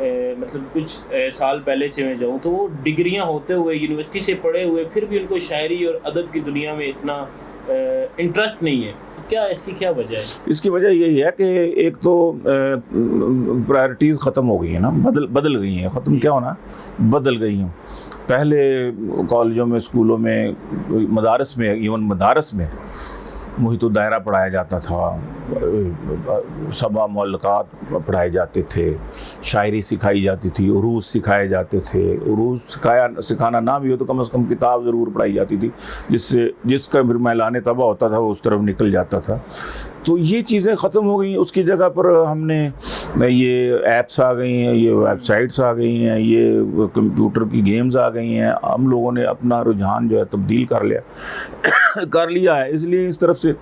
مطلب کچھ سال پہلے سے میں جاؤں تو وہ ڈگریاں ہوتے ہوئے یونیورسٹی سے پڑھے ہوئے پھر بھی ان کو شاعری اور ادب کی دنیا میں اتنا انٹرسٹ نہیں ہے. تو کیا اس کی کیا وجہ ہے؟ اس کی وجہ یہی ہے کہ ایک تو پرائرٹیز ختم ہو گئی ہیں نا, بدل گئی ہیں. ختم کیا ہونا, بدل گئی ہیں. پہلے کالجوں میں, اسکولوں میں, مدارس میں, ایون مدارس میں محیط الدائرہ پڑھایا جاتا تھا, سبا معلقات پڑھائے جاتے تھے, شاعری سکھائی جاتی تھی, عروض سکھائے جاتے تھے. عروض سکھانا نہ بھی ہو تو کم از کم کتاب ضرور پڑھائی جاتی تھی, جس کا پھر میلان طبع ہوتا تھا وہ اس طرف نکل جاتا تھا. تو یہ چیزیں ختم ہو گئی. اس کی جگہ پر ہم نے یہ ایپس آ گئی ہیں, یہ ویب سائٹس آ گئی ہیں, یہ کمپیوٹر کی گیمز آ گئی ہیں. ہم لوگوں نے اپنا رجحان جو ہے تبدیل کر لیا ہے. اس لیے اس طرف سے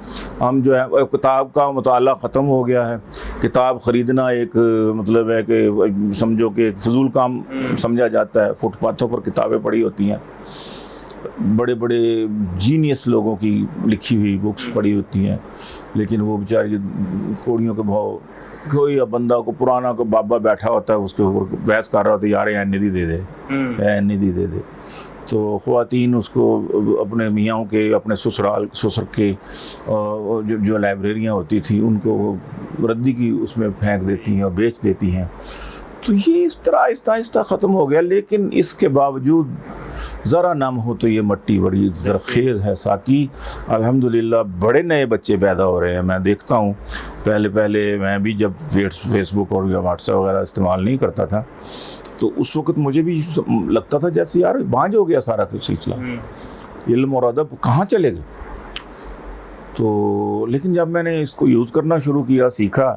ہم جو ہے کتاب کا مطالعہ ختم ہو گیا ہے. کتاب خریدنا ایک مطلب ہے کہ سمجھو کہ ایک فضول کام سمجھا جاتا ہے. فٹ پاتھوں پر کتابیں پڑھی ہوتی ہیں, بڑے بڑے جینیس لوگوں کی لکھی ہوئی بکس پڑھی ہوتی ہیں, لیکن وہ بیچاری کوڑیوں کے بھاؤ, کوئی بندہ کو پرانا کو بابا بیٹھا ہوتا ہے اس کے اوپر بحث کر رہا ہوتا ہے, یار ندی دے دے, ندی دے دے. تو خواتین اس کو اپنے میاں کے, اپنے سسر کے جو لائبریریاں ہوتی تھیں ان کو ردی کی اس میں پھینک دیتی ہیں اور بیچ دیتی ہیں. تو یہ اس طرح آہستہ آہستہ ختم ہو گیا. لیکن اس کے باوجود ذرا نم ہو تو یہ مٹی بڑی زرخیز ہے. ساقی الحمدللہ بڑے نئے بچے پیدا ہو رہے ہیں. میں دیکھتا ہوں, پہلے میں بھی جب فیس بک اور واٹس ایپ وغیرہ استعمال نہیں کرتا تھا تو اس وقت مجھے بھی لگتا تھا جیسے یار بانجھ ہو گیا سارا سلسلہ, علم اور ادب کہاں چلے گئے. تو لیکن جب میں نے اس کو یوز کرنا شروع کیا, سیکھا,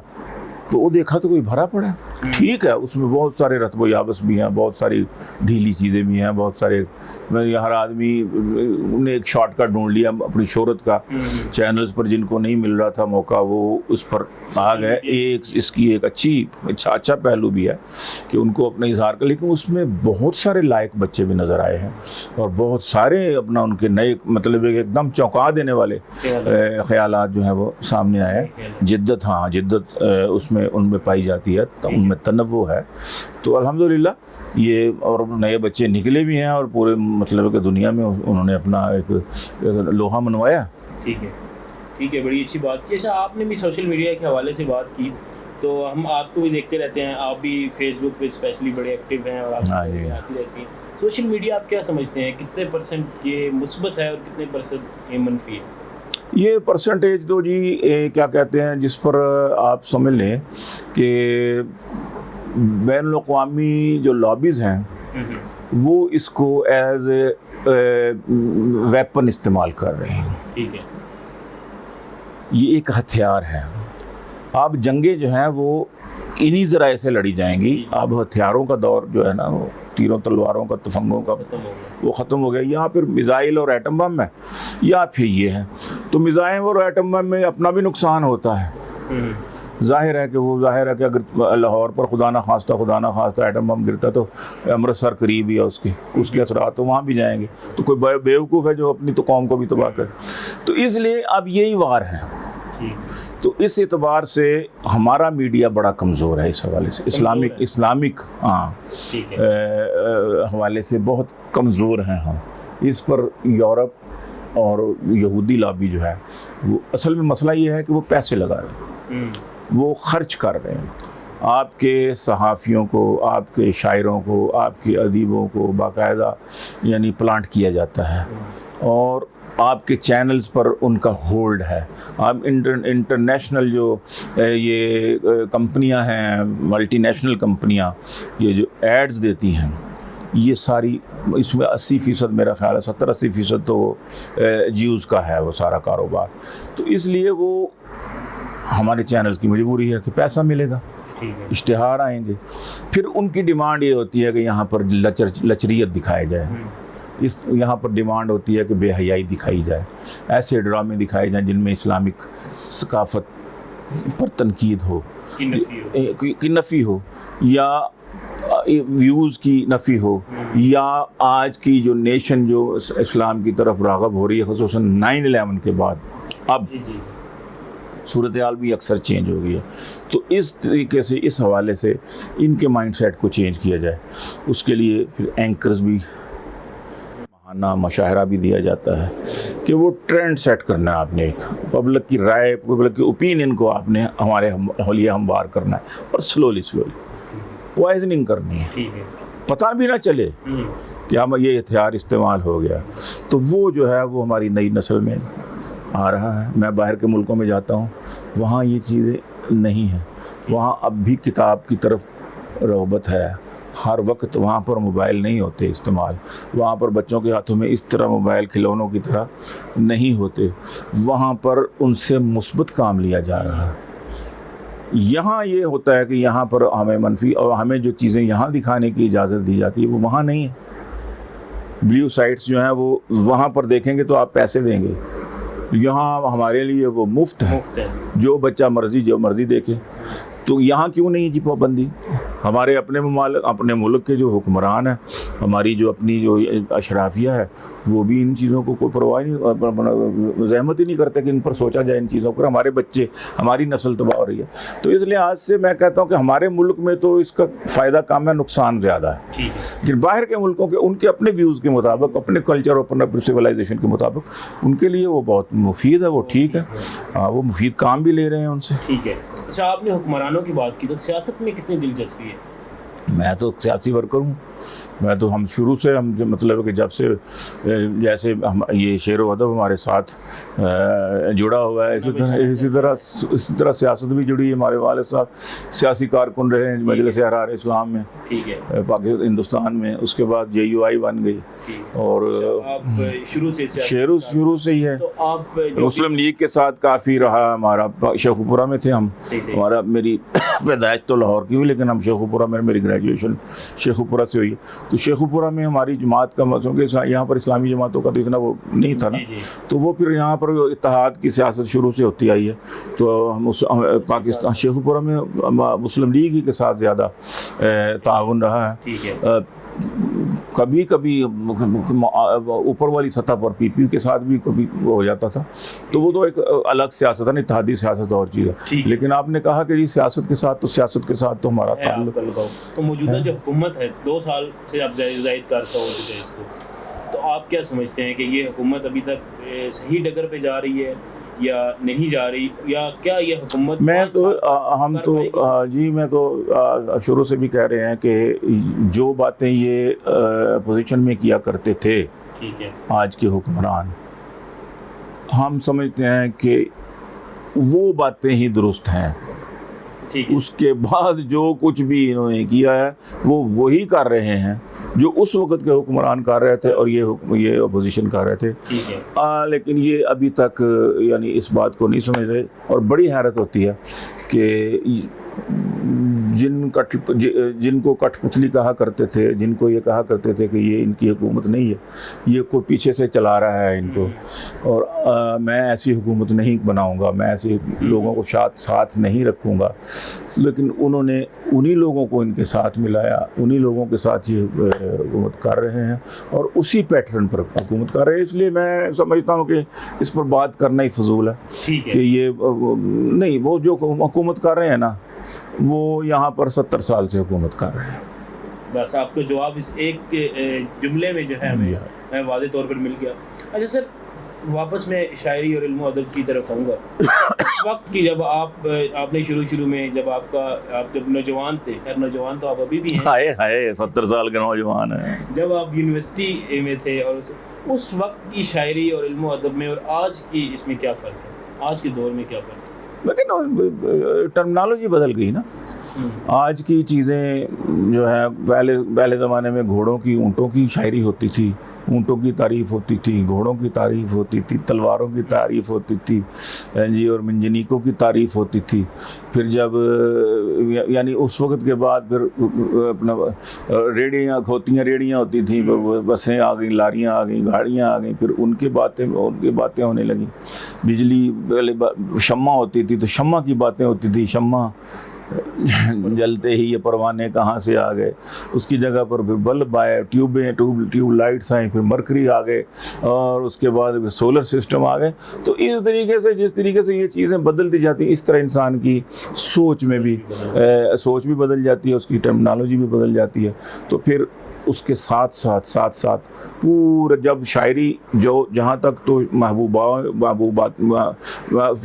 تو وہ دیکھا تو کوئی بھرا پڑا ہے. ٹھیک ہے, اس میں بہت سارے رتب و یابس بھی ہیں, بہت ساری ڈھیلی چیزیں بھی ہیں, بہت سارے ہر آدمی نے ایک شارٹ کٹ ڈھونڈ لیا اپنی شہرت کا. چینلز پر جن کو نہیں مل رہا تھا موقع وہ اس پر آ گئے. اس کی ایک اچھا پہلو بھی ہے کہ ان کو اپنا اظہار کر, لیکن اس میں بہت سارے لائق بچے بھی نظر آئے ہیں اور بہت سارے اپنا ان کے نئے مطلب ایک دم چونکا دینے والے خیالات جو ہیں وہ سامنے آئے. جدت اس میں ان میں پائی جاتی ہے, ان میں تنوع ہے. تو الحمدللہ یہ اور نئے بچے نکلے بھی ہیں اور پورے مطلب کہ دنیا میں انہوں نے اپنا ایک لوہا منوایا. ٹھیک ہے, بڑی اچھی بات کی. اچھا, آپ نے بھی سوشل میڈیا کے حوالے سے بات کی تو ہم آپ کو بھی دیکھتے رہتے ہیں, آپ بھی فیس بک پہ اسپیشلی بڑے ایکٹیو ہیں اور آپ آتی رہتی ہیں. سوشل میڈیا آپ کیا سمجھتے ہیں, کتنے % یہ مثبت ہے اور کتنے % یہ منفی ہے؟ یہ پرسنٹیج تو جی کیا کہتے ہیں, جس پر آپ سمجھ لیں کہ بین الاقوامی جو لابیز ہیں وہ اس کو ایز اے ویپن استعمال کر رہے ہیں. ٹھیک ہے, یہ ایک ہتھیار ہے. اب جنگیں جو ہیں وہ انہی ذرائع سے لڑی جائیں گی. اب ہتھیاروں کا دور جو ہے نا, وہ تیروں تلواروں کا, تفنگوں کا, وہ ختم ہو گیا. یہاں پھر میزائل اور ایٹم بم ہے یا پھر یہ ہے. تو میزائل اور ایٹم بم میں اپنا بھی نقصان ہوتا ہے. ظاہر ہے کہ اگر لاہور پر خدا نہ خواستہ ایٹم بم گرتا تو امرتسر قریب ہی ہے, اس کے اثرات تو وہاں بھی جائیں گے. تو کوئی بیوقوف ہے جو اپنی تو قوم کو بھی تباہ کرے. تو اس لیے اب یہی وار ہے. تو اس اعتبار سے ہمارا میڈیا بڑا کمزور ہے اس حوالے سے, اسلامک حوالے سے بہت کمزور ہیں ہم. اس پر یورپ اور یہودی لابی جو ہے وہ اصل میں مسئلہ یہ ہے کہ وہ پیسے لگا رہے ہیں, وہ خرچ کر رہے ہیں. آپ کے صحافیوں کو, آپ کے شاعروں کو, آپ کے ادیبوں کو باقاعدہ یعنی پلانٹ کیا جاتا ہے اور آپ کے چینلز پر ان کا ہولڈ ہے. آپ انٹرنیشنل جو یہ کمپنیاں ہیں, ملٹی نیشنل کمپنیاں, یہ جو ایڈز دیتی ہیں, یہ ساری اس میں 80% میرا خیال ہے 70-80% تو جیوز کا ہے وہ سارا کاروبار. تو اس لیے وہ ہمارے چینلز کی مجبوری ہے کہ پیسہ ملے گا, اشتہار آئیں گے. پھر ان کی ڈیمانڈ یہ ہوتی ہے کہ یہاں پر لچریت دکھایا جائے, یہاں پر ڈیمانڈ ہوتی ہے کہ بے حیائی دکھائی جائے, ایسے ڈرامے دکھائے جائیں جن میں اسلامک ثقافت پر تنقید ہو, کی نفی ہو, یا ویوز کی نفی ہو, یا آج کی جو نیشن جو اسلام کی طرف راغب ہو رہی ہے خصوصاً 9/11 کے بعد. اب صورتحال بھی اکثر چینج ہو گئی ہے. تو اس طریقے سے اس حوالے سے ان کے مائنڈ سیٹ کو چینج کیا جائے. اس کے لیے پھر اینکرز بھی ماہانہ مشاہرہ بھی دیا جاتا ہے کہ وہ ٹرینڈ سیٹ کرنا ہے آپ نے, ایک پبلک کی رائے, پبلک کی اوپینین کو آپ نے ہمارے حولیہ ہموار کرنا ہے اور سلولی پوائزننگ کرنی ہے, پتہ بھی نہ چلے کہ ہم یہ ہتھیار استعمال ہو گیا. تو وہ جو ہے وہ ہماری نئی نسل میں آ رہا ہے. میں باہر کے ملکوں میں جاتا ہوں, وہاں یہ چیزیں نہیں ہیں. وہاں اب بھی کتاب کی طرف رغبت ہے. ہر وقت وہاں پر موبائل نہیں ہوتے استعمال, وہاں پر بچوں کے ہاتھوں میں اس طرح موبائل کھلونوں کی طرح نہیں ہوتے. وہاں پر ان سے مثبت کام لیا جا رہا ہے. یہاں یہ ہوتا ہے کہ یہاں پر ہمیں منفی اور ہمیں جو چیزیں یہاں دکھانے کی اجازت دی جاتی ہے وہ وہاں نہیں ہے. بلیو سائٹس جو ہیں وہ وہاں پر دیکھیں گے تو آپ پیسے دیں گے, یہاں ہمارے لیے وہ مفت ہے, جو بچہ مرضی جو مرضی دیکھے. تو یہاں کیوں نہیں جی پابندی؟ ہمارے اپنے ممالک, اپنے ملک کے جو حکمران ہیں, ہماری جو اپنی جو اشرافیہ ہے, وہ بھی ان چیزوں کو کوئی پرواہ نہیں, زحمت ہی نہیں کرتے کہ ان پر سوچا جائے ان چیزوں پر. ہمارے بچے, ہماری نسل تباہ ہو رہی ہے. تو اس لحاظ سے میں کہتا ہوں کہ ہمارے ملک میں تو اس کا فائدہ کم ہے, نقصان زیادہ ہے. لیکن باہر کے ملکوں کے ان کے اپنے ویوز کے مطابق, اپنے کلچر اور اپنے سویلائزیشن کے مطابق ان کے لیے وہ بہت مفید ہے, وہ ٹھیک ہے, وہ مفید کام بھی لے رہے ہیں ان سے. ٹھیک ہے. اچھا, آپ نے حکمرانوں کی بات کی, تو سیاست میں کتنی دلچسپی ہے؟ میں تو سیاسی ورکر ہوں. میں تو ہم شروع سے ہم جو مطلب کہ جب سے جیسے ہم یہ شعر و ادب ہمارے ساتھ جڑا ہوا ہے, اسی طرح سیاست بھی جڑی ہے. ہمارے والد صاحب سیاسی کارکن رہے ہیں مجلس احرار اسلام میں پاکستان ہندوستان میں. اس کے بعد JUI بن گئی, اور شروع سے ہی ہے. مسلم لیگ کے ساتھ کافی رہا ہمارا. شیخو پورہ میں تھے ہم, ہمارا میری پیدائش تو لاہور کی ہوئی, لیکن ہم شیخو پورہ میں, میری گریجویشن شیخو پورہ سے ہوئی. تو شیخو پورہ میں ہماری جماعت کا مطلب کہ یہاں پر اسلامی جماعتوں کا تو اتنا وہ نہیں تھا نا, تو وہ پھر یہاں پر اتحاد کی سیاست شروع سے ہوتی آئی ہے. تو ہم پاکستان شیخو پورہ میں مسلم لیگ ہی کے ساتھ زیادہ تعاون رہا ہے. کبھی کبھی اوپر والی سطح پر PPU کے ساتھ بھی کبھی ہو جاتا تھا. تو وہ تو ایک الگ سیاست ہے, اتحادی سیاست اور چیز ہے. لیکن آپ نے کہا کہ جی سیاست کے ساتھ, تو سیاست کے ساتھ تو ہمارا تعلق. تو موجودہ جو حکومت ہے 2 سال سے اب زائد کا عرصہ ہو چکا ہے اس کو, تو آپ کیا سمجھتے ہیں کہ یہ حکومت ابھی تک صحیح ڈگر پہ جا رہی ہے یا نہیں جا رہی, یا کیا یہ حکومت میں تو شروع سے بھی کہہ رہے ہیں کہ جو باتیں یہ پوزیشن میں کیا کرتے تھے آج کے حکمران, ہم سمجھتے ہیں کہ وہ باتیں ہی درست ہیں. اس کے بعد جو کچھ بھی انہوں نے کیا ہے وہ وہی کر رہے ہیں جو اس وقت کے حکمران کر رہے تھے اور یہ اپوزیشن کر رہے تھے. لیکن یہ ابھی تک یعنی اس بات کو نہیں سمجھ رہے, اور بڑی حیرت ہوتی ہے کہ جن کو کٹ پتلی کہا کرتے تھے, جن کو یہ کہا کرتے تھے کہ یہ ان کی حکومت نہیں ہے, یہ کوئی پیچھے سے چلا رہا ہے ان کو, اور میں ایسی حکومت نہیں بناؤں گا, میں ایسے لوگوں کو ساتھ نہیں رکھوں گا. لیکن انہوں نے انہی لوگوں کو ان کے ساتھ ملایا, انہی لوگوں کے ساتھ یہ حکومت کر رہے ہیں, اور اسی پیٹرن پر حکومت کر رہے ہیں. اس لیے میں سمجھتا ہوں کہ اس پر بات کرنا ہی فضول ہے کہ یہ نہیں, وہ جو حکومت کر رہے ہیں نا وہ یہاں پر 70 سال سے حکومت کر رہے ہیں. بس آپ کو جواب اس ایک جملے میں جو ہے ہمیں واضح طور پر مل گیا. اچھا سر, واپس میں شاعری اور علم و ادب کی طرف آؤں گا. اس وقت کی جب آپ نے شروع میں جب آپ جب نوجوان تھے, خیر نوجوان تو آپ ابھی بھی ہیں, ہائے 70 سال کے نوجوان ہیں, جب آپ یونیورسٹی میں تھے, اور اس وقت کی شاعری اور علم و ادب میں اور آج کی اس میں کیا فرق ہے, آج کے دور میں کیا فرق ہے؟ لیکن ٹرمنالوجی بدل گئی نا. آج کی چیزیں جو ہے, پہلے زمانے میں گھوڑوں کی, اونٹوں کی شاعری ہوتی تھی, اونٹوں کی تعریف ہوتی تھی, گھوڑوں کی تعریف ہوتی تھی, تلواروں کی تعریف ہوتی تھی جی, اور منجنیکوں کی تعریف ہوتی تھی. پھر جب یعنی اس وقت کے بعد پھر اپنا ریڑیاں ہوتی تھیں, بسیں آ گئیں, لاریاں آ گئیں, گاڑیاں آ گئیں, پھر ان کی باتیں ہونے لگیں. بجلی پہلے شمع ہوتی تھی تو شمع کی باتیں ہوتی تھی, شمع جلتے ہی یہ پروانے کہاں سے آ گئے، اس کی جگہ پر پھر بلب آئے، ٹیوب لائٹس آئیں، پھر مرکری آ گئے، اور اس کے بعد پھر سولر سسٹم آ گئے. تو اس طریقے سے جس طریقے سے یہ چیزیں بدلتی جاتی ہیں، اس طرح انسان کی سوچ بھی بدل جاتی ہے، اس کی ٹرمنالوجی بھی بدل جاتی ہے. تو پھر اس کے ساتھ ساتھ پورا جب شاعری جہاں تک تو محبوبات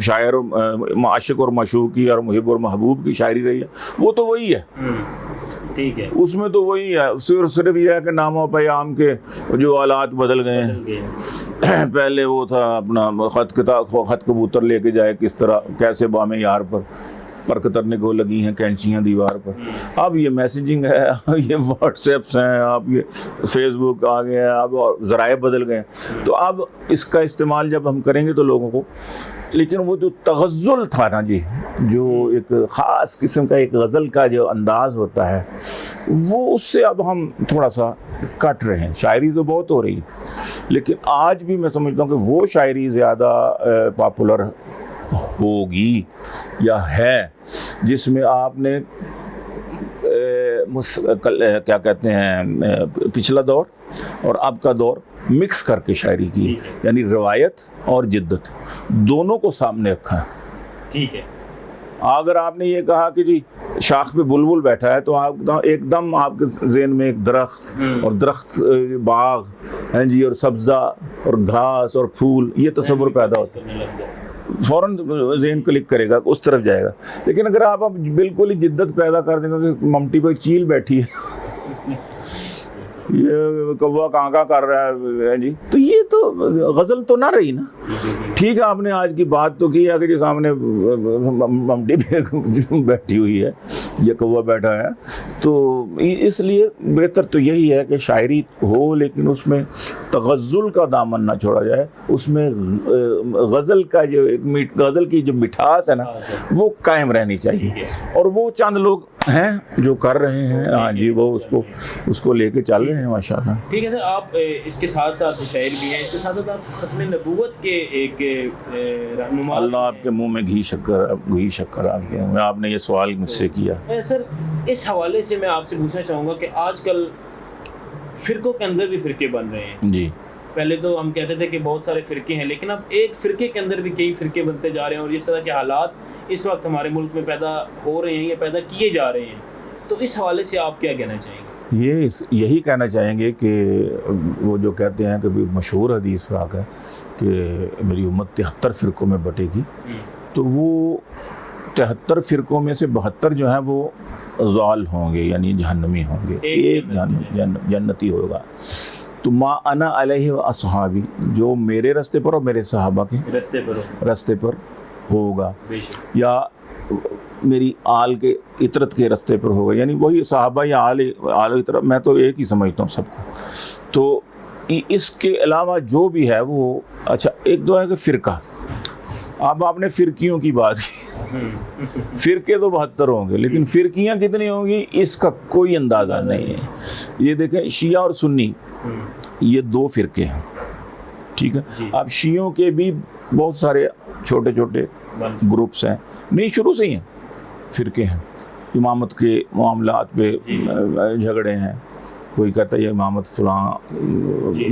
شاعر عاشق اور معشوقی اور محب اور محبوب کی شاعری رہی ہے، وہ تو وہی ہے. ٹھیک ہے، اس میں تو وہی ہے، صرف یہ ہے کہ ناموں پیام کے جو آلات بدل گئے ہیں. پہلے وہ تھا اپنا خط کبوتر لے کے جائے کس طرح، کیسے بام یار پر کترنے کو لگی ہیں کینچیاں دیوار پر. اب یہ میسیجنگ ہے، یہ واٹس ایپس ہیں، اب یہ فیس بک آ گیا ہے، اب ذرائع بدل گئے. تو اب اس کا استعمال جب ہم کریں گے تو لوگوں کو، لیکن وہ جو تغزل تھا نا جی، جو ایک خاص قسم کا ایک غزل کا جو انداز ہوتا ہے، وہ اس سے اب ہم تھوڑا سا کٹ رہے ہیں. شاعری تو بہت ہو رہی ہے، لیکن آج بھی میں سمجھتا ہوں کہ وہ شاعری زیادہ پاپولر ہوگی یا ہے جس میں آپ نے کیا کہتے ہیں پچھلا دور اور اب کا دور مکس کر کے شاعری کی، یعنی روایت اور جدت دونوں کو سامنے رکھا ہے. ٹھیک ہے، اگر آپ نے یہ کہا کہ جی شاخ پہ بلبل بیٹھا ہے تو آپ ایک دم آپ کے ذہن میں ایک درخت اور درخت باغ ہیں جی، اور سبزہ اور گھاس اور پھول، یہ تصور پیدا ہوتا ہے، فوراً ذہن کلک کرے گا، اس طرف جائے گا. لیکن اگر آپ بالکل ہی جدت پیدا کر دیں گے کہ ممٹی پہ چیل بیٹھی ہے، یہ کوا کہاں کر رہا ہے جی، تو یہ تو غزل تو نہ رہی نا. ٹھیک ہے، آپ نے آج کی بات تو کی ہے کہ جو سامنے ممٹی پہ بیٹھی ہوئی ہے یا کوا بیٹھا ہے، تو اس لیے بہتر تو یہی ہے کہ شاعری ہو لیکن اس میں تغزل کا دامن نہ چھوڑا جائے. اس میں غزل کا جو غزل کی جو مٹھاس ہے نا، وہ قائم رہنی چاہیے. اور وہ چند لوگ ہیں جو کر رہے ہیں، ہاں جی، وہ اس کو لے کے چل رہے ہیں ماشاءاللہ. ٹھیک ہے سر، آپ اس کے ساتھ ساتھ شاعر بھی ہیں، اس کے ساتھ ساتھ آپ ختم نبوت کے ایک رہنما. اللہ آپ کے منہ میں گھی شکر آ گیا. آپ نے یہ سوال مجھ سے کیا سر. اس حوالے سے میں آپ سے پوچھنا چاہوں گا کہ آج کل فرقوں کے اندر بھی فرقے بن رہے ہیں جی. پہلے تو ہم کہتے تھے کہ بہت سارے فرقے ہیں، لیکن اب ایک فرقے کے اندر بھی کئی فرقے بنتے جا رہے ہیں، اور اس طرح کے حالات اس وقت ہمارے ملک میں پیدا ہو رہے ہیں یا پیدا کیے جا رہے ہیں. تو اس حوالے سے آپ کیا کہنا چاہیں گے؟ یہی کہنا چاہیں گے کہ وہ جو کہتے ہیں کہ مشہور حدیث واقع ہے کہ میری امت 73 فرقوں میں بٹے گی، تو وہ 73 فرقوں میں سے 72 جو ہیں وہ ضال ہوں گے، یعنی جہنمی ہوں گے، ایک جنتی ہوگا. تو ما انا علیہ و اصحابی، جو میرے راستے پر اور میرے صحابہ کے راستے پر ہوگا، یا میری آل کے اطرت کے راستے پر ہوگا، یعنی وہی صحابہ یا آل اطرت، میں تو ایک ہی سمجھتا ہوں سب کو. تو اس کے علاوہ جو بھی ہے وہ اچھا، ایک دو ہے کہ فرقہ. اب آپ نے فرقیوں کی بات کی، فرقے تو 72 ہوں گے، لیکن فرقیاں کتنی ہوں گی اس کا کوئی اندازہ نہیں ہے. یہ دیکھیں، شیعہ اور سنی یہ 2 فرقے ہیں، ٹھیک ہے. اب شیعوں کے بھی بہت سارے چھوٹے چھوٹے گروپس ہیں، نہیں شروع سے ہی ہیں، فرقے ہیں. امامت کے معاملات پہ جھگڑے ہیں، کوئی کہتا ہے یہ امامت فلاں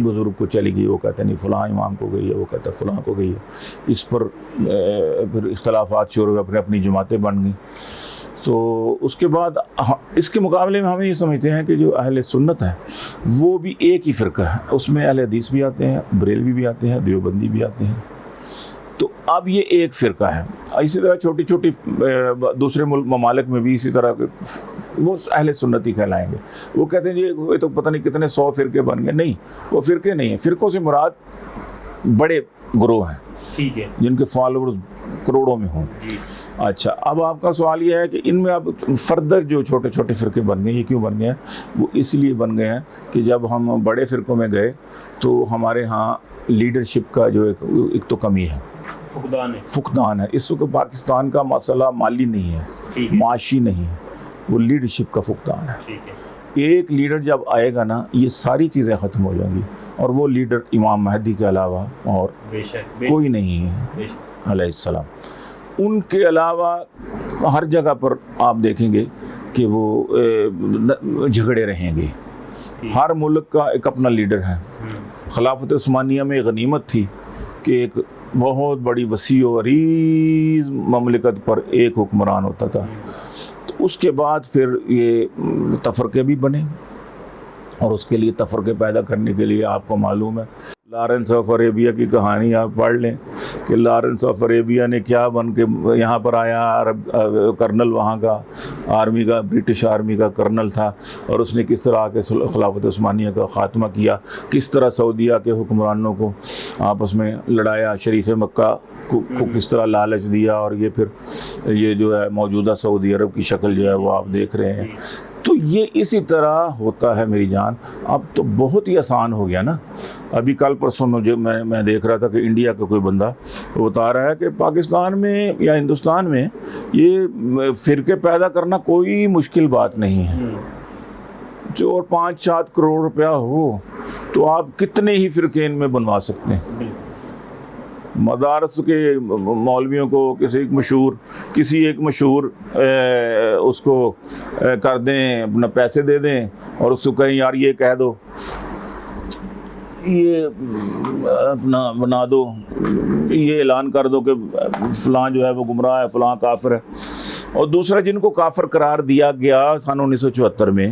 بزرگ کو چلی گئی، وہ کہتا ہے نہیں فلاں امام کو گئی ہے، وہ کہتا ہے فلاں کو گئی ہے. اس پر پھر اختلافات شروع ہوئے، اپنی جماعتیں بن گئیں. تو اس کے بعد اس کے مقابلے میں ہم یہ سمجھتے ہیں کہ جو اہل سنت ہے وہ بھی ایک ہی فرقہ ہے. اس میں اہل حدیث بھی آتے ہیں، بریلوی بھی آتے ہیں، دیوبندی بھی آتے ہیں. تو اب یہ ایک فرقہ ہے. اسی طرح چھوٹی چھوٹی دوسرے ممالک میں بھی اسی طرح وہ اہل سنتی کہلائیں گے. وہ کہتے ہیں جی یہ تو پتہ نہیں کتنے 100 فرقے بن گئے. نہیں، وہ فرقے نہیں ہیں. فرقوں سے مراد بڑے گروہ ہیں، ٹھیک ہے، جن کے فالوورز کروڑوں میں ہوں. اچھا، اب آپ کا سوال یہ ہے کہ ان میں اب فردر جو چھوٹے چھوٹے فرقے بن گئے، یہ کیوں بن گئے ہیں؟ وہ اس لیے بن گئے ہیں کہ جب ہم بڑے فرقوں میں گئے تو ہمارے ہاں لیڈرشپ کا جو ایک تو کمی ہے، فقدان ہے. اس وقت پاکستان کا مسئلہ مالی نہیں ہے، معاشی نہیں ہے، وہ لیڈرشپ کا فقدان ہے. ایک لیڈر جب آئے گا نا، یہ ساری چیزیں ختم ہو جائیں گی، اور وہ لیڈر امام مہدی کے علاوہ اور کوئی نہیں ہے علیہ السلام. ان کے علاوہ ہر جگہ پر آپ دیکھیں گے کہ وہ جھگڑے رہیں گے. ہر ملک کا ایک اپنا لیڈر ہے. خلافت عثمانیہ میں غنیمت تھی کہ ایک بہت بڑی وسیع و عریض مملکت پر ایک حکمران ہوتا تھا. تو اس کے بعد پھر یہ تفرقے بھی بنے, اور اس کے لیے تفرقے پیدا کرنے کے لیے آپ کو معلوم ہے لارنس آف عربیہ کی کہانی آپ پڑھ لیں کہ لارنس آف عربیہ نے کیا بن کے یہاں پر آیا. کرنل وہاں کا آرمی کا, برٹش آرمی کا کرنل تھا, اور اس نے کس طرح کے خلافت عثمانیہ کا خاتمہ کیا, کس طرح سعودیہ کے حکمرانوں کو آپس میں لڑایا, شریف مکہ کو کس طرح لالچ دیا, اور یہ پھر یہ جو ہے موجودہ سعودی عرب کی شکل جو ہے وہ آپ دیکھ رہے ہیں. تو یہ اسی طرح ہوتا ہے میری جان. اب تو بہت ہی آسان ہو گیا نا. ابھی کل پرسوں میں دیکھ رہا تھا کہ انڈیا کا کوئی بندہ وہ بتا رہا ہے کہ پاکستان میں یا ہندوستان میں یہ فرقے پیدا کرنا کوئی مشکل بات نہیں ہے. جو 5-7 کروڑ روپیہ ہو تو آپ کتنے ہی فرقے ان میں بنوا سکتے ہیں. مدارس کے مولویوں کو کسی ایک مشہور اس کو کر دیں, اپنا پیسے دے دیں, اور اس کو کہیں یار یہ کہہ دو, یہ اپنا بنا دو, یہ اعلان کر دو کہ فلاں جو ہے وہ گمراہ ہے, فلاں کافر ہے. اور دوسرا جن کو کافر قرار دیا گیا سن 1974 میں,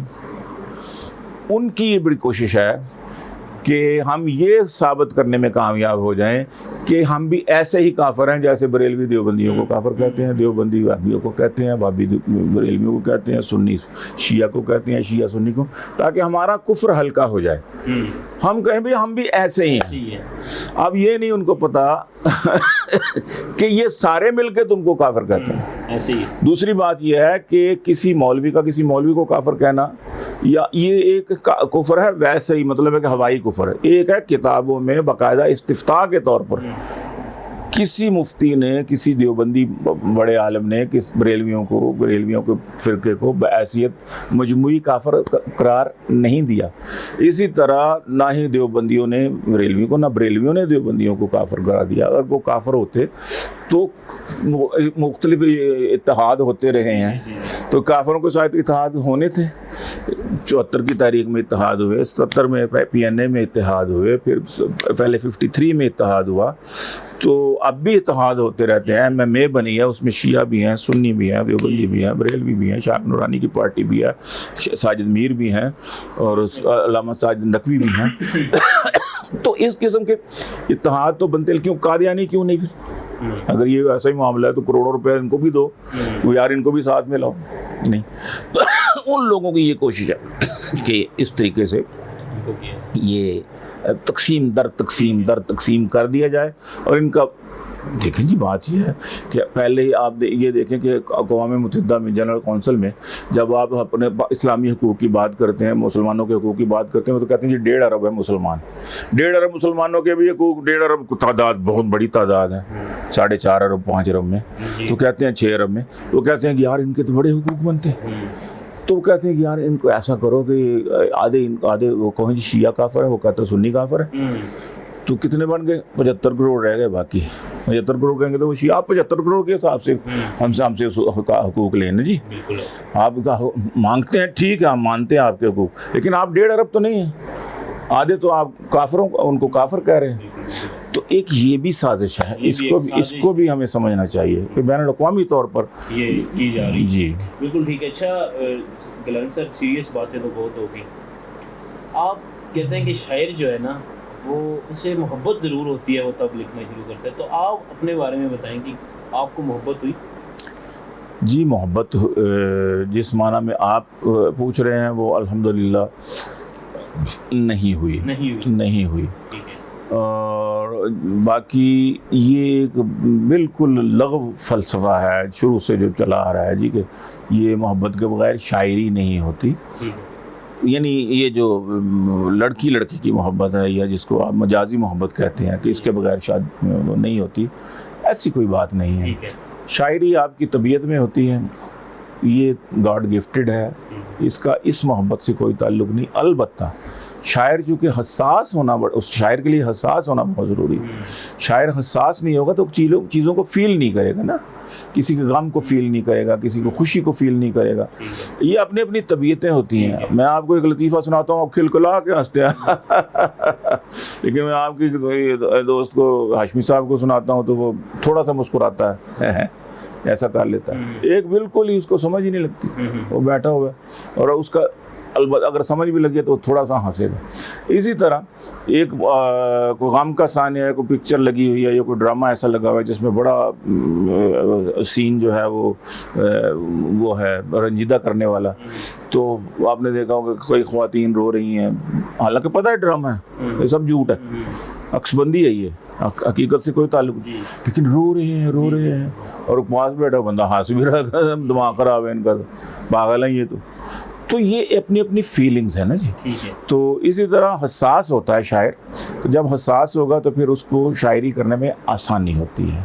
ان کی یہ بڑی کوشش ہے کہ ہم یہ ثابت کرنے میں کامیاب ہو جائیں کہ ہم بھی ایسے ہی کافر ہیں جیسے بریلوی دیوبندیوں کو کافر کہتے ہیں, دیوبندی وہابیوں کو کہتے ہیں, وہابی بریلویوں کو کہتے ہیں, سنی شیعہ کو کہتے ہیں, شیعہ سنی کو, تاکہ ہمارا کفر ہلکا ہو جائے. ہم کہیں بھی ہم بھی ایسے ہی ہیں. اب یہ نہیں ان کو پتا کہ یہ سارے مل کے تم کو کافر کہتے ہیں. دوسری بات یہ ہے کہ کسی مولوی کو کافر کہنا یا یہ ایک کفر ہے ویسے ہی, مطلب ہے کہ ہوائی کفر ہے. ایک ہے کتابوں میں باقاعدہ استفتاء کے طور پر کسی مفتی نے, کسی دیوبندی بڑے عالم نے بریلویوں کے فرقے کو بحیثیت مجموعی کافر قرار نہیں دیا. اسی طرح نہ ہی دیوبندیوں نے بریلویوں کو, نہ بریلویوں نے دیوبندیوں کو کافر قرار دیا. اگر وہ کافر ہوتے تو مختلف اتحاد ہوتے رہے ہیں, تو کافروں کے ساتھ اتحاد ہونے تھے. 74 کی تاریخ میں اتحاد ہوئے, 77 میں PNA میں اتحاد ہوئے, پھر پہلے 53 میں اتحاد ہوا. تو اب بھی اتحاد ہوتے رہتے ہیں. MMA بنی ہے, اس میں شیعہ بھی ہیں, سنی بھی ہیں, دیوبندی بھی ہیں, بریلوی بھی ہیں, شاہ نورانی کی پارٹی بھی ہے, ساجد میر بھی ہیں, اور علامہ ساجد نقوی بھی ہیں. تو اس قسم کے اتحاد تو بنتے, کیوں قادیانی کیوں نہیں پھر؟ اگر یہ ایسا ہی معاملہ ہے تو کروڑوں روپے ان کو بھی دو, یار ان کو بھی ساتھ میں لاؤ. نہیں, ان لوگوں کی یہ کوشش ہے کہ اس طریقے سے یہ تقسیم در تقسیم کر دیا جائے. اور ان کا دیکھیں جی بات یہ ہے کہ پہلے ہی آپ یہ دیکھیں کہ اقوام متحدہ میں جنرل کونسل میں جب آپ اپنے اسلامی حقوق کی بات کرتے ہیں, مسلمانوں کے حقوق کی بات کرتے ہیں, تو کہتے ہیں جی 1.5 ارب ہے مسلمان. 1.5 ارب مسلمانوں کے بھی حقوق, 1.5 ارب تعداد بہت بڑی تعداد ہے, 4.5 ارب 5 ارب میں, تو کہتے ہیں 6 ارب میں, تو کہتے ہیں کہ یار ان کے تو بڑے حقوق بنتے ہیں. تو وہ کہتے ہیں کہ یار ان کو ایسا کرو کہ آدھے وہ کہیں جی شیعہ کافر ہے, وہ کہتے ہیں سنی کافر ہے. تو کتنے بن گئے؟ 75 کروڑ رہ گئے. باقی 75 کروڑ کہیں گے تو وہ شیعہ, آپ 75 کروڑ کے حساب سے ہم سے حقوق لینے. جی آپ کا مانگتے ہیں, ٹھیک ہے, ہم مانتے ہیں آپ کے حقوق, لیکن آپ 1.5 ارب تو نہیں ہیں. آدھے تو آپ کافروں ان کو کافر کہہ رہے ہیں. تو ایک یہ بھی سازش ہے, اس کو بھی ہمیں سمجھنا چاہیے کہ بین الاقوامی طور پر یہ کی جا رہی ہے. جی بالکل ٹھیک ہے. اچھا گلانی صاحب, سیریس باتیں تو بہت ہوگی. آپ کہتے ہیں کہ شاعر جو ہے نا وہ اسے محبت ضرور ہوتی ہے, وہ تب لکھنا شروع کرتا ہے. تو آپ اپنے بارے میں بتائیں کہ آپ کو محبت ہوئی؟ جی محبت جس معنی میں آپ پوچھ رہے ہیں وہ الحمدللہ نہیں ہوئی. اور باقی یہ ایک بالکل لغو فلسفہ ہے شروع سے جو چلا آ رہا ہے جی, کہ یہ محبت کے بغیر شاعری نہیں ہوتی. یعنی یہ جو لڑکی کی محبت ہے, یا جس کو آپ مجازی محبت کہتے ہیں کہ اس کے بغیر شاید نہیں ہوتی, ایسی کوئی بات نہیں ہے. شاعری آپ کی طبیعت میں ہوتی ہے, یہ گاڈ گفٹڈ ہے, اس کا اس محبت سے کوئی تعلق نہیں. البتہ شاعر چونکہ حساس ہونا اس شاعر کے لیے حساس ہونا بہت ضروری ہے. شاعر حساس نہیں ہوگا تو چیزوں کو فیل نہیں کرے گا نا, کسی کے غم کو فیل نہیں کرے گا, کسی کو خوشی کو فیل نہیں کرے گا. یہ اپنی اپنی طبیعتیں ہوتی ہیں. میں آپ کو ایک لطیفہ سناتا ہوں, آپ کھلکھلا کے ہنستے ہیں لیکن میں آپ کی دوست کو ہاشمی صاحب کو سناتا ہوں تو وہ تھوڑا سا مسکراتا ہے, ایسا کر لیتا ہے. ایک بالکل ہی اس کو سمجھ ہی نہیں لگتی, وہ بیٹھا ہوا ہے اور اس کا البتہ اگر سمجھ بھی لگے تو تھوڑا سا ہنسے گا. اسی طرح ایک کوئی غم کا ثانیہ ہے, کوئی پکچر لگی ہوئی ہے یا کوئی ڈرامہ ایسا لگا ہوا ہے جس میں بڑا سین جو ہے وہ ہے رنجیدہ کرنے والا, تو آپ نے دیکھا ہوگا کئی خواتین رو رہی ہیں, حالانکہ پتہ ہے ڈرامہ ہے, یہ سب جھوٹ ہے, عکس بندی ہے, یہ حقیقت سے کوئی تعلق نہیں, لیکن رو رہے ہیں اور پاس بیٹھا بندہ ہنس بھی رہا ہے, دماغ خراب ہے ان کا, پاگل ہیں یہ تو یہ اپنی اپنی فیلنگز ہیں نا جی. تو اسی طرح حساس ہوتا ہے شاعر, تو جب حساس ہوگا تو پھر اس کو شاعری کرنے میں آسانی ہوتی ہے.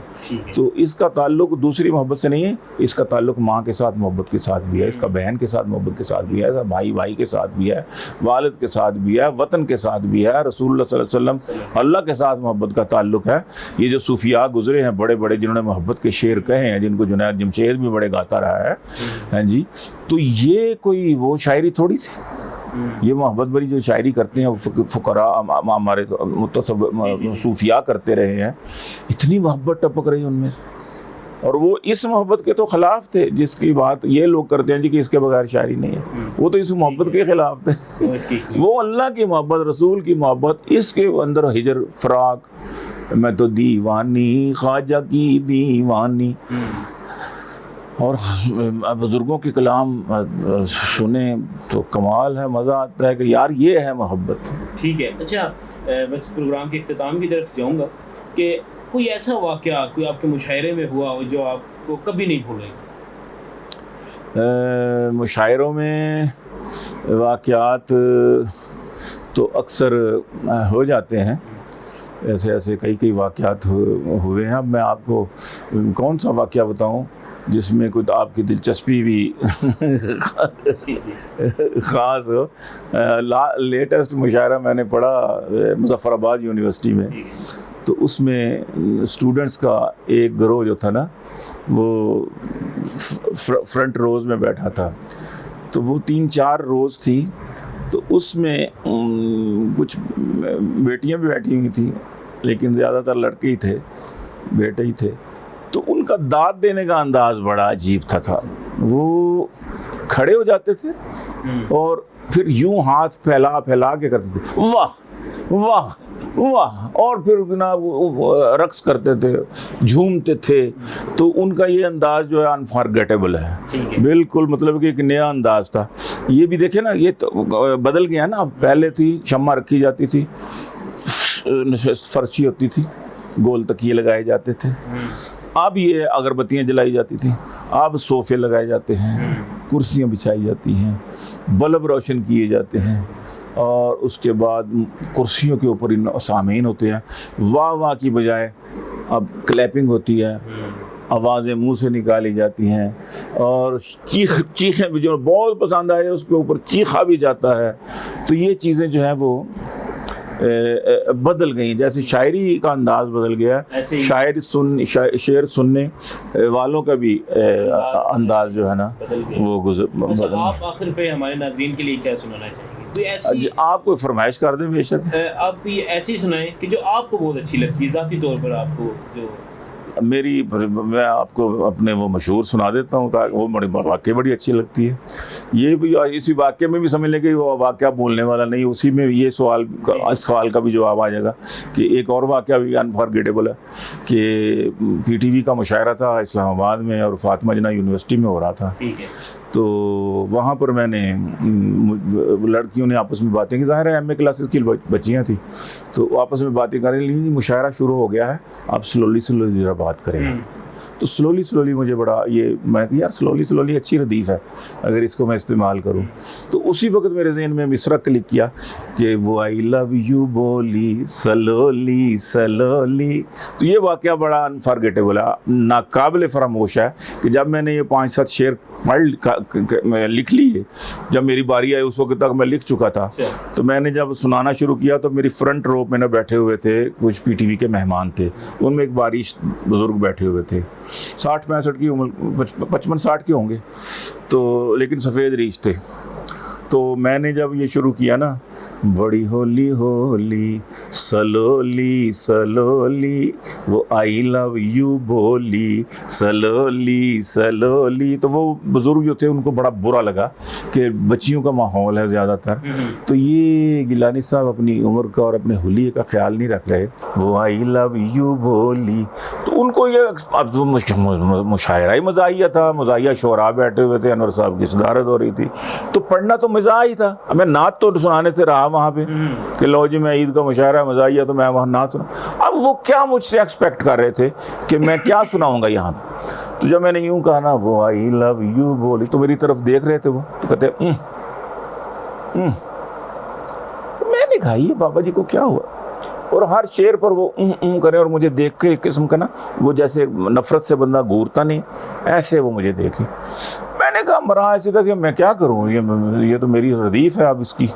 تو اس کا تعلق دوسری محبت سے نہیں ہے, اس کا تعلق ماں کے ساتھ محبت کے ساتھ بھی ہے, اس کا بہن کے ساتھ محبت کے ساتھ بھی ہے, بھائی کے ساتھ بھی ہے, والد کے ساتھ بھی ہے, وطن کے ساتھ بھی ہے, رسول اللہ صلی اللہ علیہ وسلم اللہ کے ساتھ محبت کا تعلق ہے. یہ جو صوفیاء گزرے ہیں بڑے بڑے, جنہوں نے محبت کے شعر کہے ہیں, جن کو جنید جمشید بھی بڑے گاتا رہا ہے, ہاں جی, تو یہ کوئی وہ شاعری تھوڑی تھی. یہ محبت بری جو شاعری کرتے ہیں فقراء ہمارے صوفیاء کرتے رہے ہیں, اتنی محبت ٹپک رہی ان میں, اور وہ اس محبت کے تو خلاف تھے جس کی بات یہ لوگ کرتے ہیں جی کہ اس کے بغیر شاعری نہیں ہے. وہ تو اس محبت کے خلاف تھے. وہ اللہ کی محبت, رسول کی محبت, اس کے اندر ہجر فراق, میں تو دیوانی خواجہ کی دیوانی. اور بزرگوں کے کلام سنیں تو کمال ہے, مزہ آتا ہے کہ یار یہ ہے محبت. ٹھیک ہے. اچھا, بس پروگرام کے اختتام کی طرف جاؤں گا کہ کوئی ایسا واقعہ کوئی آپ کے مشاعرے میں ہوا ہو جو آپ کو کبھی نہیں بھولے گا؟ مشاعروں میں واقعات تو اکثر ہو جاتے ہیں, ایسے کئی واقعات ہوئے ہیں. اب میں آپ کو کون سا واقعہ بتاؤں جس میں کوئی آپ کی دلچسپی بھی خاص ہو. لیٹسٹ مشاعرہ میں نے پڑھا مظفر آباد یونیورسٹی میں, تو اس میں اسٹوڈنٹس کا ایک گروہ جو تھا نا وہ فرنٹ روز میں بیٹھا تھا. تو وہ 3-4 روز تھی, تو اس میں کچھ بیٹیاں بھی بیٹھی ہوئی تھیں, لیکن زیادہ تر لڑکے ہی تھے, بیٹے ہی تھے. تو ان کا داد دینے کا انداز بڑا عجیب تھا. وہ کھڑے ہو جاتے تھے اور پھر یوں ہاتھ پھیلا کے کرتے تھے, واہ واہ واہ, اور پھر رقص کرتے تھے, جھومتے تھے. تو ان کا یہ انداز جو ہے انفارگیٹیبل ہے, بالکل, مطلب کہ ایک نیا انداز تھا. یہ بھی دیکھیں نا, یہ تو بدل گیا نا. پہلے تھی شمع رکھی جاتی تھی, فرشی ہوتی تھی, گول تکیے لگائے جاتے تھے. اب یہ اگربتیاں جلائی جاتی تھیں, اب صوفے لگائے جاتے ہیں, کرسیاں بچھائی جاتی ہیں, بلب روشن کیے جاتے ہیں, اور اس کے بعد کرسیوں کے اوپر سامعین ہوتے ہیں. واہ واہ کی بجائے اب کلیپنگ ہوتی ہے, آوازیں منہ سے نکالی جاتی ہیں, اور چیخیں بھی جو بہت پسند آئے اس کے اوپر چیخا بھی جاتا ہے. تو یہ چیزیں جو ہیں وہ بدل گئی, جیسے شاعری کا انداز بدل گیا, شعر سننے والوں کا بھی انداز جو ہے نا وہ بدل. آپ آخر پہ ہمارے ناظرین کے لیے کیا سنانا چاہیں گے؟ آپ کوئی فرمائش کر دیں. بے شک آپ کوئی ایسی سنائیں کہ جو آپ کو بہت اچھی لگتی ہے, ذاتی طور پر آپ کو جو میں آپ کو اپنے وہ مشہور سنا دیتا ہوں تاکہ وہ واقعی بڑی اچھی لگتی ہے. یہ بھی اسی واقعے میں بھی سمجھ لیں کہ وہ واقعہ بولنے والا نہیں, اسی میں یہ اس سوال کا بھی جواب آ جائے گا کہ ایک اور واقعہ بھی انفارگیٹیبل ہے کہ پی ٹی وی کا مشاعرہ تھا اسلام آباد میں, اور فاطمہ جناح یونیورسٹی میں ہو رہا تھا. تو وہاں پر میں نے لڑکیوں نے آپس میں باتیں کی, ظاہر ہے ایم اے کلاسز کی بچیاں تھیں, تو آپس میں باتیں کریں, لیکن مشاعرہ شروع ہو گیا ہے, آپ سلولی ذرا بات کریں. تو سلولی مجھے بڑا یہ, میں یار سلولی اچھی ردیف ہے اگر اس کو میں استعمال کروں. تو اسی وقت میرے ذہن میں مصرع کلک کیا کہ وہ آئی لو یو بولی سلولی. تو یہ واقعہ بڑا انفارگیٹیبل ہے, ناقابل فراموش ہے کہ جب میں نے یہ 5-7 شعر میں لکھ لی ہے. جب میری باری آئی اس وقت تک میں لکھ چکا تھا. تو میں نے جب سنانا شروع کیا تو میری فرنٹ رو میں نے بیٹھے ہوئے تھے کچھ پی ٹی وی کے مہمان تھے, ان میں ایک بارش بزرگ بیٹھے ہوئے تھے, 60-65 کی عمر, 55-60 کے ہوں گے, تو لیکن سفید ریش تھے. تو میں نے جب یہ شروع کیا نا, بڑی ہولی ہولی سلولی سلولی وہ آئی لو یو بولی سلولی سلولی, تو وہ بزرگ جو تھے ان کو بڑا برا لگا کہ بچیوں کا ماحول ہے زیادہ تر, تو یہ گیلانی صاحب اپنی عمر کا اور اپنے حلیے کا خیال نہیں رکھ رہے, وہ آئی لو یو بولی. تو ان کو یہ مشاعرہ ہی مزاحیہ تھا, مزاحیہ شعراء بیٹھے ہوئے تھے, انور صاحب کی صدارت ہو رہی تھی, تو پڑھنا تو مزاح ہی تھا. ہمیں نعت تو سنانے سے رہا وہاں پہ کہ لو جی میں عید کا مشاعرہ مزاحیہ تو میں وہاں نعت سنا. اب وہ کیا مجھ سے ایکسپیکٹ کر رہے تھے کہ میں کیا سناؤں گا یہاں پہ. تو جب میں نے یوں کہا نا وہ آئی لو یو بولی, تو میری طرف دیکھ رہے تھے, وہ تو کہتے میں نے کہا یہ بابا جی کو کیا ہوا, اور ہر شعر پر وہ کریں اور مجھے دیکھ کے ایک قسم کا نا وہ جیسے نفرت سے بندہ گورتا نہیں, ایسے وہ مجھے دیکھے. میں نے کہا مرا ایسے تھا کہ میں کیا کروں, یہ تو میری ردیف ہے اب اس کی,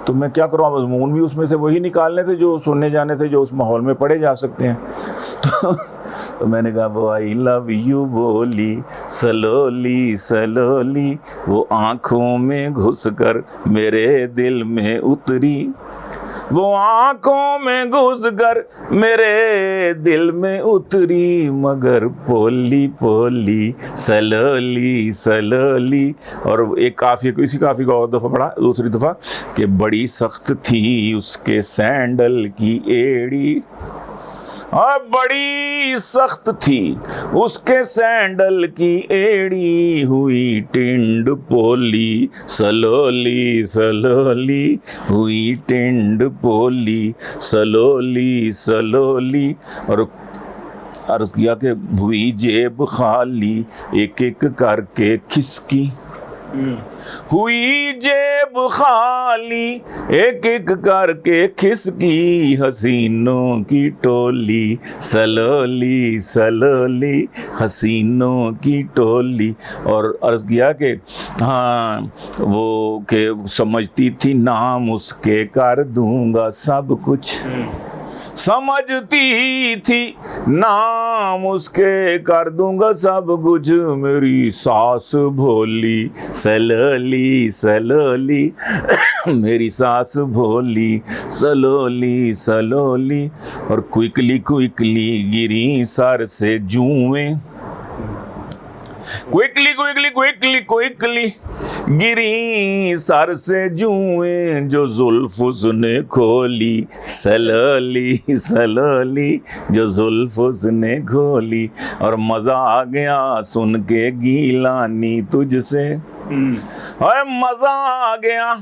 تو میں کیا کروں. مضمون بھی اس میں سے وہی نکالنے تھے جو سننے جانے تھے, جو اس ماحول میں پڑھے جا سکتے ہیں. تو میں نے کہا وہ آئی لو یو بولی سلولی سلولی وہ آنکھوں میں گھس کر میرے دل میں اتری, وہ آنکھوں میں گھس کر میرے دل میں اتری, مگر پولی پولی سلولی سلولی. اور ایک کافی کو, اسی کافی کو اور دفعہ پڑھا, دوسری دفعہ کہ بڑی سخت تھی اس کے سینڈل کی ایڑی, اور بڑی سخت تھی اس کے سینڈل کی ایڑی, ہوئی ٹنڈ پولی سلولی سلولی ہوئی ٹنڈ پولی سلولی سلولی. اور عرض کیا کہ ہوئی جیب خالی ایک ایک کر کے کھسکی, ہوئی جیب خالی ایک ایک کر کے کھسکی, حسینوں کی ٹولی سلولی سلولی حسینوں کی ٹولی. اور عرض کیا کہ ہاں وہ کہ سمجھتی تھی نام اس کے کر دوں گا سب کچھ, سمجھتی تھی نام اس کے کر دوں گا سب کچھ, میری ساس بھولی سلولی سلولی میری ساس بھولی سلولی سلولی. اور کوئکلی کوئکلی گری سر سے جوئیں, کوئکلی کوئکلی کوئکلی کوئکلی گری سر سے جوئیں, جو زلف اس نے کھولی سلولی سلولی جو زلف اس نے کھولی. اور مزہ آ گیا سن کے گیلانی تجھ سے, اور مزہ آ گیا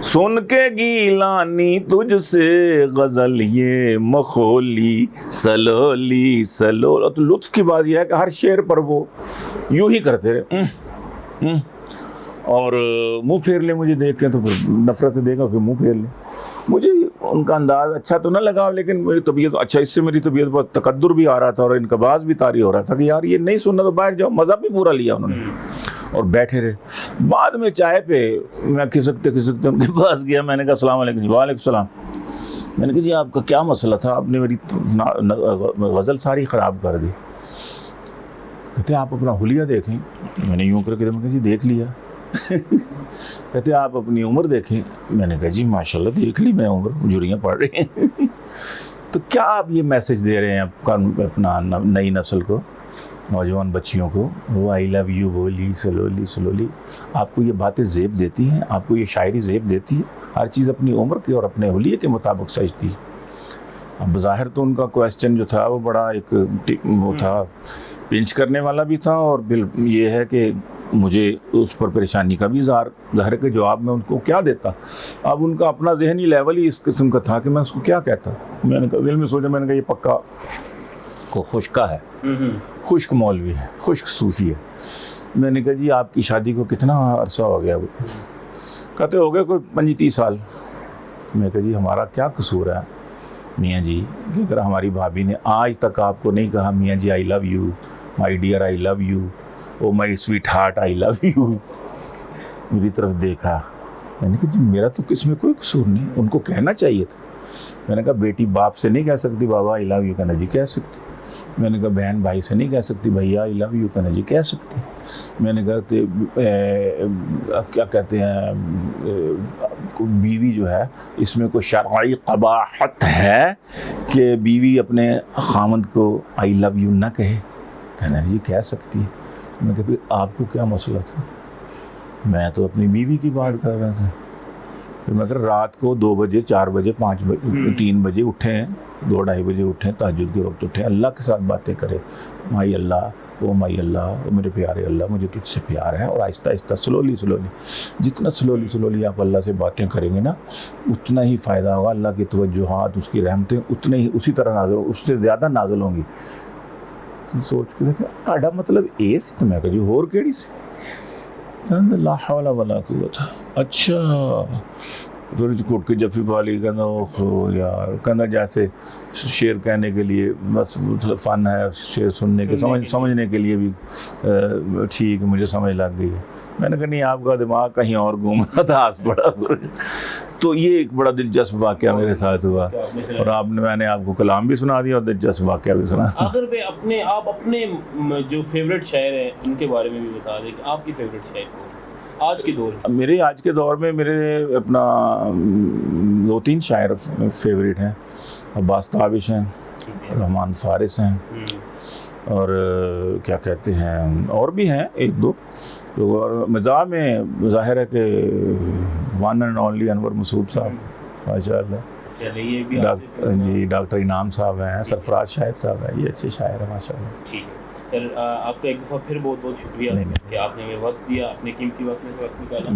سن کے گیلانی تجھ سے, غزل یہ مخولی سلولی سلولی. تو لطف کی بات یہ ہے کہ ہر شعر پر وہ یوں ہی کرتے رہے, اور منہ پھیر لے مجھے دیکھ کے, تو پھر نفرت سے دیکھا پھر منہ پھیر لے. مجھے ان کا انداز اچھا تو نہ لگا, لیکن میری طبیعت اچھا, اس سے میری طبیعت بہت تقدر بھی آ رہا تھا اور انقباض بھی طاری ہو رہا تھا کہ یار یہ نہیں سننا تو باہر جاؤ. مزہ بھی پورا لیا انہوں نے اور بیٹھے رہے. بعد میں چائے پہ میں کھسکتے کھسکتے ان کے پاس گیا, میں نے کہا السلام علیکم جی. وعلیکم السلام. میں نے کہا جی آپ کا کیا مسئلہ تھا, آپ نے میری غزل ساری خراب کر دی. کہتے آپ اپنا حلیہ دیکھیں. میں نے یوں کر کے میں کہا جی دیکھ لیا. کہتے آپ اپنی عمر دیکھیں. میں نے کہا جی ماشاءاللہ دیکھ لی میں عمر, جھریاں پڑ رہی ہیں. تو کیا آپ یہ میسج دے رہے ہیں اپنا نئی نسل کو, نوجوان بچیوں کو, وہ آئی لو یو بولی سلولی سلولی. آپ کو یہ باتیں زیب دیتی ہیں, آپ کو یہ شاعری زیب دیتی ہے, ہر چیز اپنی عمر کے اور اپنے حلیے کے مطابق سجتی ہے. اب بظاہر تو ان کا کویسچن جو تھا وہ بڑا ایک وہ تھا, پنچ کرنے والا بھی تھا, اور یہ ہے کہ مجھے اس پر پریشانی کا بھی ظاہر کے جواب میں ان کو کیا دیتا. اب ان کا اپنا ذہنی لیول ہی اس قسم کا تھا کہ میں اس کو کیا کہتا. میں نے دل میں سوچا, میں نے کہا یہ پکا کو خشکا ہے, خشک مولوی ہے, خشک صوفی ہے. میں نے کہا جی آپ کی شادی کو کتنا عرصہ ہو گیا؟ کہتے ہو گئے کوئی 25-30 سال. میں کہا جی ہمارا کیا قصور ہے میاں جی کہ اگر ہماری بھابھی نے آج تک آپ کو نہیں کہا میاں جی I love you, my dear I love you, oh my sweet heart I love you. میری طرف دیکھا, میں نے کہا جی میرا تو کس میں کوئی قصور نہیں, ان کو کہنا چاہیے تھا. میں نے کہا بیٹی باپ سے نہیں کہہ سکتی بابا آئی لو یو, کہنا جی کہہ سکتی. میں نے کہا بہن بھائی سے نہیں کہہ سکتی بھیا آئی لو یو, کہنا جی کہہ سکتی. میں نے کہا کیا کہتے ہیں بیوی جو ہے اس میں کوئی شرعی قباحت ہے کہ بیوی اپنے خامند کو آئی لو یو نہ کہے, کہنا جی کہہ سکتی ہے. میں کہا پھر آپ کو کیا مسئلہ تھا, میں تو اپنی بیوی کی بات کر رہا تھا. پھر میں کہا رات کو 2 بجے 4 بجے 5 بجے 3 بجے اٹھیں, 2-2:30 بجے اٹھیں, تہجد کے وقت اٹھیں, اللہ کے ساتھ باتیں کریں, مائی اللہ او مائی اللہ او میرے پیارے اللہ مجھے تجھ سے پیار ہے. اور آہستہ آہستہ سلولی جتنا سلولی آپ اللہ سے باتیں کریں گے نا اتنا ہی فائدہ ہوگا. اللہ کی توجہات اس کی رحمتیں اتنے ہی اسی طرح نازل, اس سے زیادہ نازل ہوں گی. سوچ کے کہتے ہیں تہاڈا مطلب اے سی, تو میں کہا جی ہور کیڑی سی, کہندا لا حول ولا قوت. اچھا پھر کوٹ کے جفی پالی, کہنا اوہ یار, کہنا جیسے شعر کہنے کے لیے بس مطلب فن ہے, شعر سننے کے سمجھنے کے لیے بھی ٹھیک مجھے سمجھ لگ گئی ہے. میں نے کہا نہیں آپ کا دماغ کہیں اور گھوم رہا تھا, ہنس پڑا. تو یہ ایک بڑا دلچسپ واقعہ میرے ساتھ ہوا, اور میں نے آپ کو کلام بھی سنا دیا اور دلچسپ واقعہ بھی سنا. آخر پہ آپ اپنے جو فیوریٹ شاعر ہیں ان کے بارے میں بھی بتا دیں کہ آپ کی فیوریٹ شاعر کو آج کے دور میں. میرے آج کے دور میں میرے اپنا 2-3 شاعر فیوریٹ ہیں. عباس تابش ہیں, رحمان فارس ہیں, اور کیا کہتے ہیں اور بھی ہیں 1-2. اور مزاح میں ظاہر ہے کہ ون اینڈ اونلی انور مسعود صاحب ماشاء اللہ, جی ڈاکٹر انعام صاحب ہیں, سرفراز شاہد صاحب ہیں, یہ اچھے شاعر ہیں ماشاء اللہ. ٹھیک ہے سر, آپ کا ایک دفعہ پھر بہت بہت شکریہ کہ آپ نے ہمیں وقت دیا, اپنے قیمتی وقت میں سے وقت نکالا.